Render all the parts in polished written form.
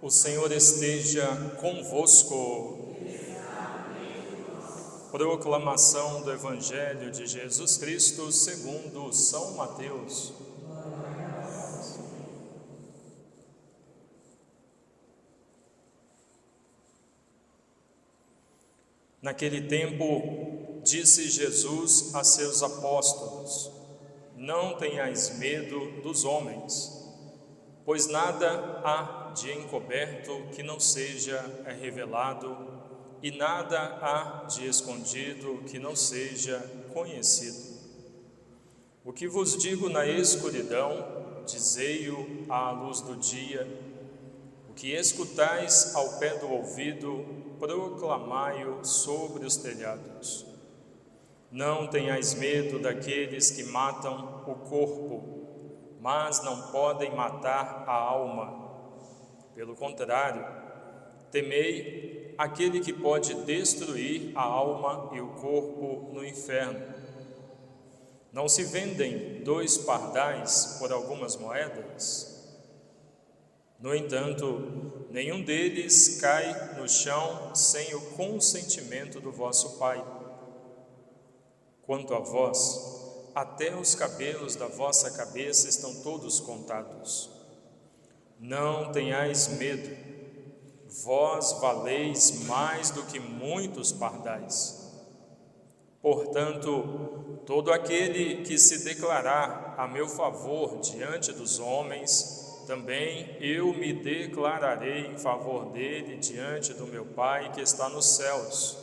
O Senhor esteja convosco. Proclamação do Evangelho de Jesus Cristo segundo São Mateus. Naquele tempo, disse Jesus a seus apóstolos: Não tenhais medo dos homens, pois nada há de encoberto que não seja revelado, e nada há de escondido que não seja conhecido. O que vos digo na escuridão, dizei-o à luz do dia. O que escutais ao pé do ouvido, proclamai-o sobre os telhados. Não tenhais medo daqueles que matam o corpo, mas não podem matar a alma. Pelo contrário, temei aquele que pode destruir a alma e o corpo no inferno. Não se vendem 2 pardais por algumas moedas? No entanto, nenhum deles cai no chão sem o consentimento do vosso Pai. Quanto a vós, até os cabelos da vossa cabeça estão todos contados. Não tenhais medo, vós valeis mais do que muitos pardais. Portanto, todo aquele que se declarar a meu favor diante dos homens, também eu me declararei em favor dele diante do meu Pai que está nos céus.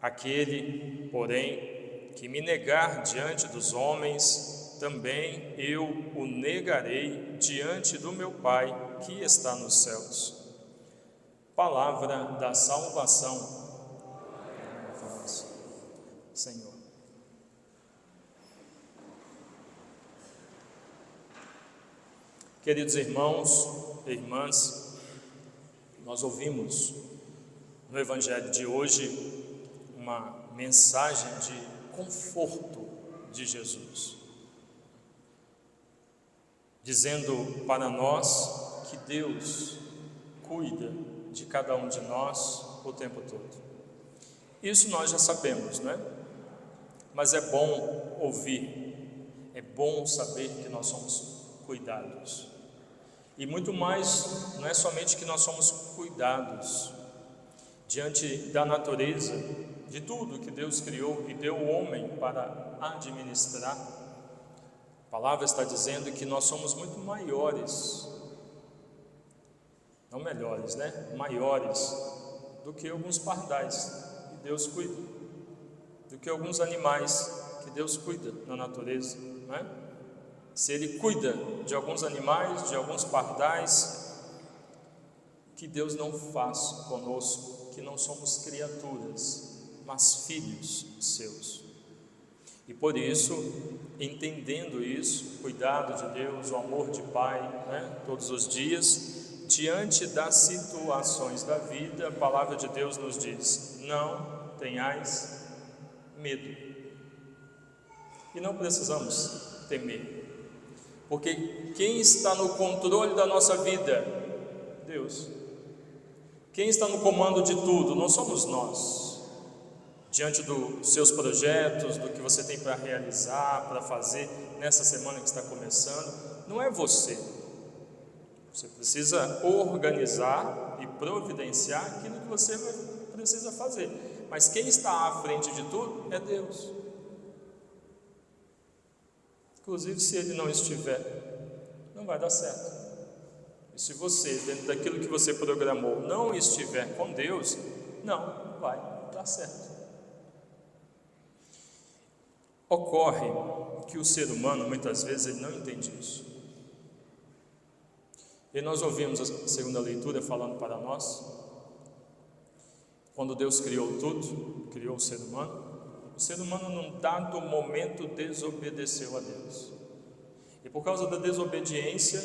Aquele, porém, que me negar diante dos homens, também eu o negarei diante do meu Pai que está nos céus. Palavra da salvação. Senhor. Queridos irmãos e irmãs, nós ouvimos no Evangelho de hoje uma mensagem de conforto de Jesus, dizendo para nós que Deus cuida de cada um de nós o tempo todo. Isso nós já sabemos, não é? Mas é bom ouvir, é bom saber que nós somos cuidados. E muito mais, não é somente que nós somos cuidados diante da natureza, de tudo que Deus criou e deu ao homem para administrar. A palavra está dizendo que nós somos muito maiores, não melhores, né? Maiores do que alguns pardais que Deus cuida, do que alguns animais que Deus cuida na natureza, não é? Se Ele cuida de alguns animais, de alguns pardais, que Deus não faz conosco, que não somos criaturas, mas filhos seus. E por isso, entendendo isso, cuidado de Deus, o amor de Pai, né, todos os dias, diante das situações da vida, a palavra de Deus nos diz: não tenhais medo. E não precisamos temer, porque quem está no controle da nossa vida? Deus. Quem está no comando de tudo? Não somos nós. Diante dos seus projetos, do que você tem para realizar, para fazer nessa semana que está começando, não é você. Você precisa organizar e providenciar aquilo que você precisa fazer. Mas quem está à frente de tudo é Deus. Inclusive, se Ele não estiver, não vai dar certo. E se você, dentro daquilo que você programou, não estiver com Deus, não vai dar certo. Ocorre que o ser humano, muitas vezes, ele não entende isso. E nós ouvimos a segunda leitura falando para nós, quando Deus criou tudo, criou o ser humano num dado momento desobedeceu a Deus. E por causa da desobediência,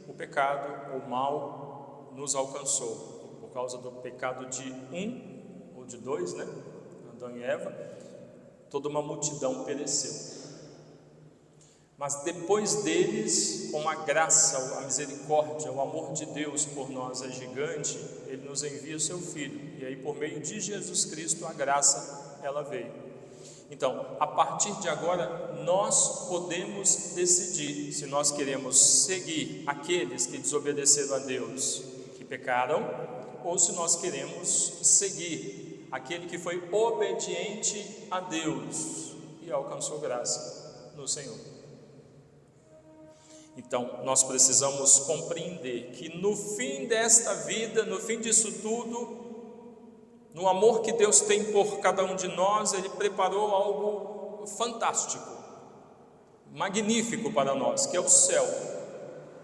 o pecado, o mal, nos alcançou. Por causa do pecado de um ou de dois, né? Adão e Eva, toda uma multidão pereceu. Mas depois deles, como a graça, a misericórdia, o amor de Deus por nós é gigante, Ele nos envia o seu Filho, e aí por meio de Jesus Cristo a graça, ela veio. Então, a partir de agora, nós podemos decidir se nós queremos seguir aqueles que desobedeceram a Deus, que pecaram, ou se nós queremos seguir aquele que foi obediente a Deus e alcançou graça no Senhor. Então, nós precisamos compreender que no fim desta vida, no fim disso tudo, no amor que Deus tem por cada um de nós, Ele preparou algo fantástico, magnífico para nós, que é o céu,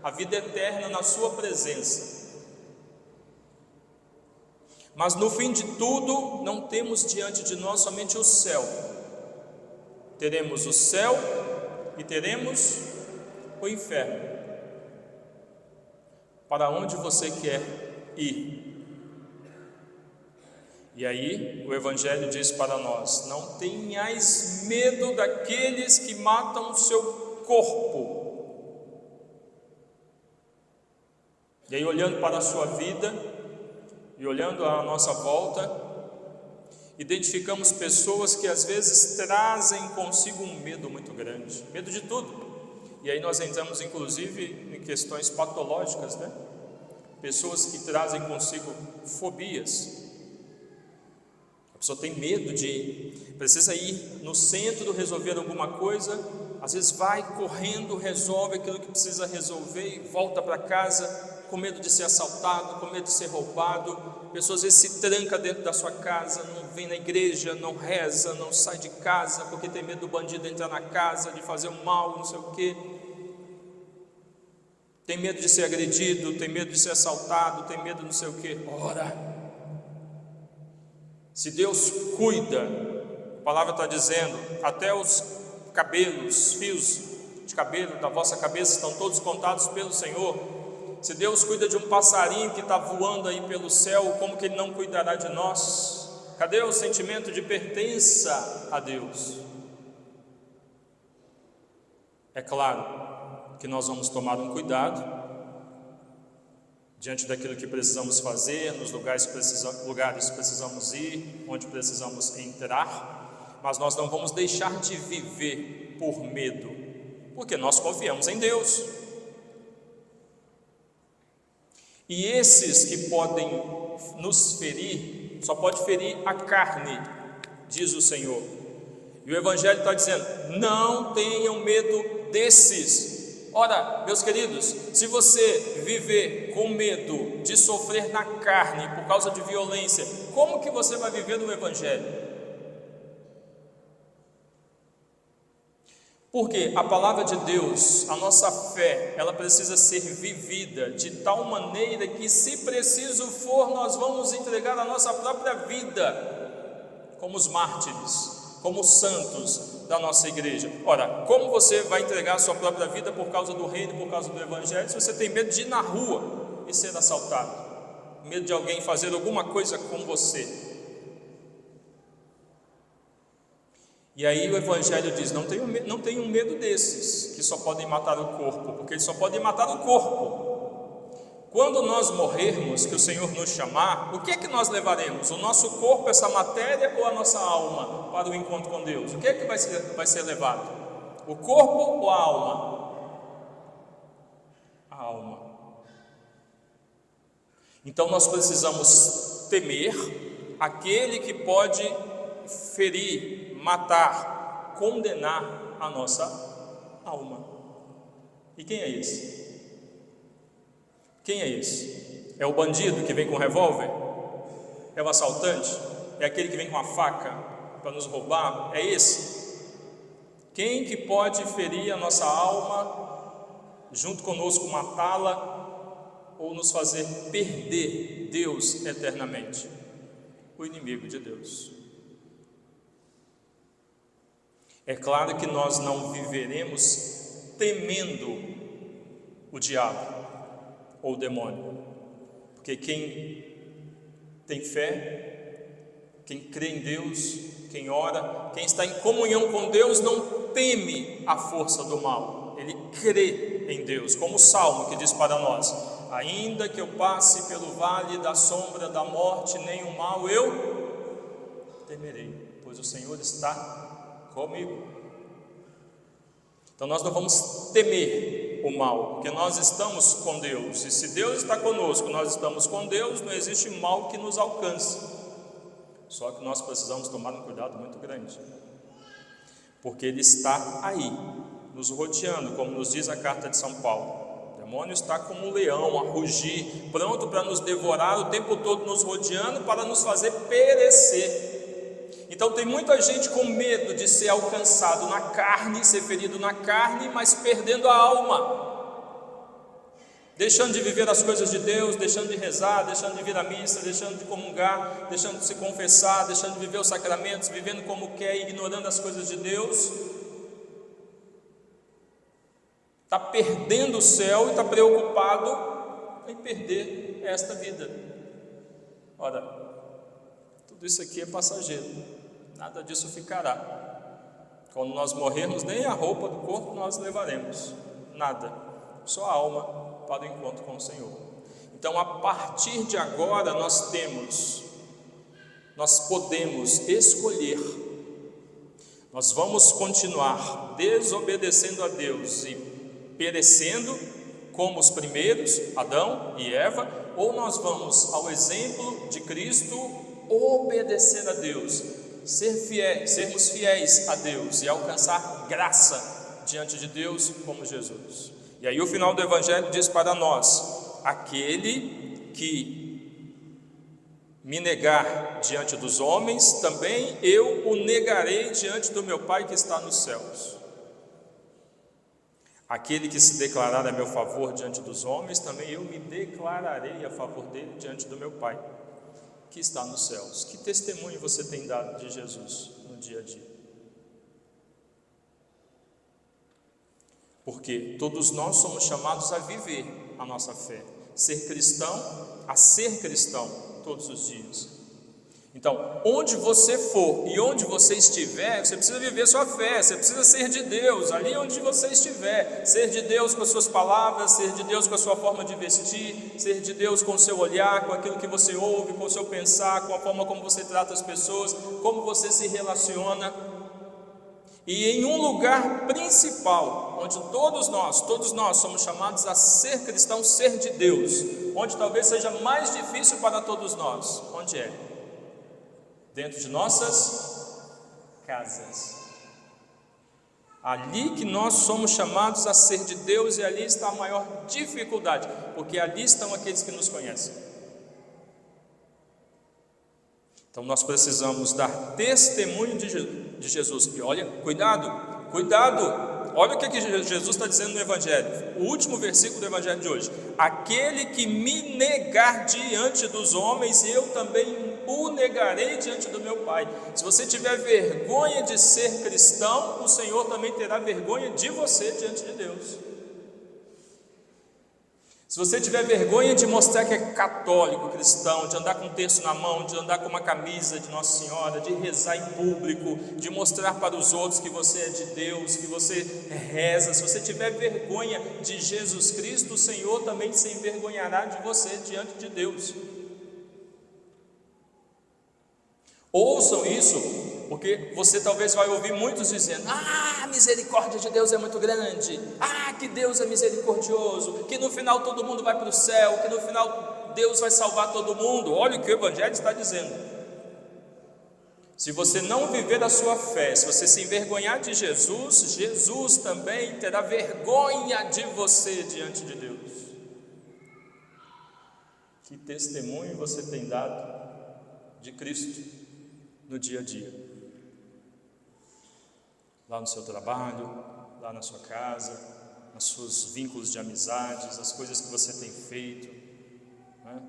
a vida eterna na sua presença. Mas no fim de tudo, não temos diante de nós somente o céu. Teremos o céu e teremos o inferno. Para onde você quer ir? E aí o Evangelho diz para nós: não tenhais medo daqueles que matam o seu corpo. E aí, olhando para a sua vida e olhando à nossa volta, identificamos pessoas que às vezes trazem consigo um medo muito grande, medo de tudo. E aí nós entramos inclusive em questões patológicas, né? Pessoas que trazem consigo fobias. A pessoa tem medo precisa ir no centro resolver alguma coisa, às vezes vai correndo, resolve aquilo que precisa resolver e volta para casa com medo de ser assaltado, com medo de ser roubado. A pessoa às vezes se tranca dentro da sua casa, não vem na igreja, não reza, não sai de casa, porque tem medo do bandido entrar na casa, de fazer um mal, não sei o quê. Tem medo de ser agredido, tem medo de ser assaltado, tem medo não sei o quê. Ora, se Deus cuida, a palavra está dizendo, até os cabelos, fios de cabelo da vossa cabeça estão todos contados pelo Senhor. Se Deus cuida de um passarinho que está voando aí pelo céu, como que Ele não cuidará de nós? Cadê o sentimento de pertença a Deus? É claro que nós vamos tomar um cuidado diante daquilo que precisamos fazer, nos lugares precisamos ir, onde precisamos entrar, mas nós não vamos deixar de viver por medo, porque nós confiamos em Deus. E esses que podem nos ferir, só pode ferir a carne, diz o Senhor. E o Evangelho está dizendo: não tenham medo desses. Ora, meus queridos, se você viver com medo de sofrer na carne por causa de violência, como que você vai viver no Evangelho? Porque a palavra de Deus, a nossa fé, ela precisa ser vivida de tal maneira que, se preciso for, nós vamos entregar a nossa própria vida, como os mártires, como os santos da nossa igreja. Ora, como você vai entregar a sua própria vida por causa do reino, por causa do Evangelho, se você tem medo de ir na rua e ser assaltado, medo de alguém fazer alguma coisa com você? E aí o Evangelho diz: não tenham medo desses, que só podem matar o corpo, porque eles só podem matar o corpo. Quando nós morrermos, que o Senhor nos chamar, o que é que nós levaremos? O nosso corpo, essa matéria, ou a nossa alma para o encontro com Deus? O que é que vai ser levado? O corpo ou a alma? A alma. Então nós precisamos temer aquele que pode ferir, matar, condenar a nossa alma. E quem é esse? Quem é esse? É o bandido que vem com revólver? É o assaltante? É aquele que vem com a faca para nos roubar? É esse? Quem que pode ferir a nossa alma, junto conosco matá-la, ou nos fazer perder Deus eternamente? O inimigo de Deus. É claro que nós não viveremos temendo o diabo ou o demônio, porque quem tem fé, quem crê em Deus, quem ora, quem está em comunhão com Deus, não teme a força do mal. ele crê em Deus, como o Salmo que diz para nós: ainda que eu passe pelo vale da sombra da morte, nenhum mal eu temerei, pois o Senhor está comigo. Então nós não vamos temer o mal, porque nós estamos com Deus, e se Deus está conosco, nós estamos com Deus, não existe mal que nos alcance. Só que nós precisamos tomar um cuidado muito grande, porque Ele está aí, nos rodeando, como nos diz a carta de São Paulo. O demônio está como um leão a rugir, pronto para nos devorar, o tempo todo nos rodeando para nos fazer perecer. Então tem muita gente com medo de ser alcançado na carne, ser ferido na carne, mas perdendo a alma, deixando de viver as coisas de Deus, deixando de rezar, deixando de vir à missa, deixando de comungar, deixando de se confessar, deixando de viver os sacramentos, vivendo como quer, ignorando as coisas de Deus. Está perdendo o céu e está preocupado em perder esta vida. Ora, tudo isso aqui é passageiro, nada disso ficará. Quando nós morrermos, nem a roupa do corpo nós levaremos, nada, só a alma para o encontro com o Senhor. Então, a partir de agora nós podemos escolher. Nós vamos continuar desobedecendo a Deus e perecendo como os primeiros, Adão e Eva, ou nós vamos, ao exemplo de Cristo, obedecer a Deus, sermos fiéis a Deus e alcançar graça diante de Deus como Jesus. E aí o final do Evangelho diz para nós: aquele que me negar diante dos homens, também eu o negarei diante do meu Pai que está nos céus. Aquele que se declarar a meu favor diante dos homens, também eu me declararei a favor dele diante do meu Pai que está nos céus. Que testemunho você tem dado de Jesus no dia a dia? Porque todos nós somos chamados a viver a nossa fé, ser cristão, a ser cristão todos os dias. Então, onde você for e onde você estiver, você precisa viver sua fé, você precisa ser de Deus, ali onde você estiver, ser de Deus com as suas palavras, ser de Deus com a sua forma de vestir, ser de Deus com o seu olhar, com aquilo que você ouve, com o seu pensar, com a forma como você trata as pessoas, como você se relaciona. E em um lugar principal, onde todos nós somos chamados a ser cristãos, ser de Deus, onde talvez seja mais difícil para todos nós, onde é? Dentro de nossas casas. Ali que nós somos chamados a ser de Deus, e ali está a maior dificuldade, porque ali estão aqueles que nos conhecem. Então nós precisamos dar testemunho de Jesus. E olha, cuidado, olha o que Jesus está dizendo no Evangelho, o último versículo do Evangelho de hoje: aquele que me negar diante dos homens, eu também o negarei diante do meu Pai. Se você tiver vergonha de ser cristão, o Senhor também terá vergonha de você diante de Deus. Se você tiver vergonha de mostrar que é católico, cristão, de andar com um terço na mão, de andar com uma camisa de Nossa Senhora, de rezar em público, de mostrar para os outros que você é de Deus, que você reza, se você tiver vergonha de Jesus Cristo, o Senhor também se envergonhará de você diante de Deus. Ouçam isso, porque você talvez vai ouvir muitos dizendo: a misericórdia de Deus é muito grande, que Deus é misericordioso, que no final todo mundo vai para o céu, que no final Deus vai salvar todo mundo. Olha o que o Evangelho está dizendo. Se você não viver a sua fé, se você se envergonhar de Jesus, Jesus também terá vergonha de você diante de Deus. Que testemunho você tem dado de Cristo no dia a dia? Lá no seu trabalho, lá na sua casa, nos seus vínculos de amizades, as coisas que você tem feito, né?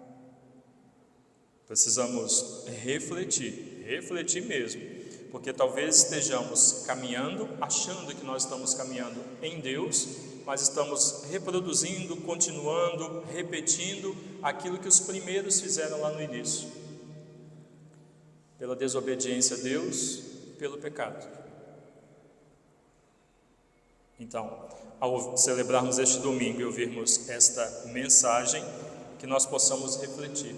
Precisamos refletir mesmo, porque talvez estejamos caminhando, achando que nós estamos caminhando em Deus, mas estamos reproduzindo, continuando, repetindo aquilo que os primeiros fizeram lá no início, pela desobediência a Deus, pelo pecado. Então, ao celebrarmos este domingo e ouvirmos esta mensagem, que nós possamos refletir,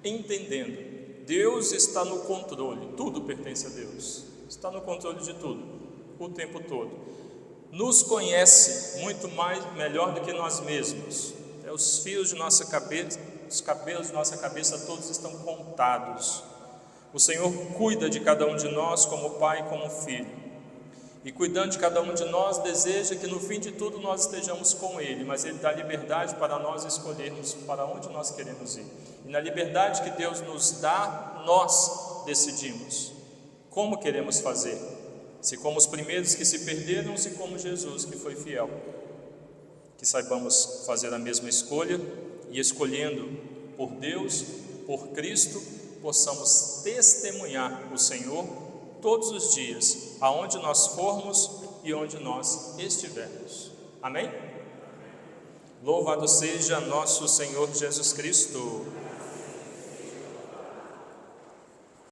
entendendo, Deus está no controle, tudo pertence a Deus, está no controle de tudo, o tempo todo, nos conhece muito melhor do que nós mesmos, os fios de nossa cabeça, os cabelos de nossa cabeça todos estão contados. O Senhor cuida de cada um de nós como pai e como filho, e cuidando de cada um de nós, deseja que no fim de tudo nós estejamos com Ele, mas Ele dá liberdade para nós escolhermos para onde nós queremos ir, e na liberdade que Deus nos dá, nós decidimos como queremos fazer, se como os primeiros que se perderam, se como Jesus que foi fiel. Que saibamos fazer a mesma escolha, e escolhendo por Deus, por Cristo, possamos testemunhar o Senhor todos os dias, aonde nós formos e onde nós estivermos. Amém? Louvado seja nosso Senhor Jesus Cristo.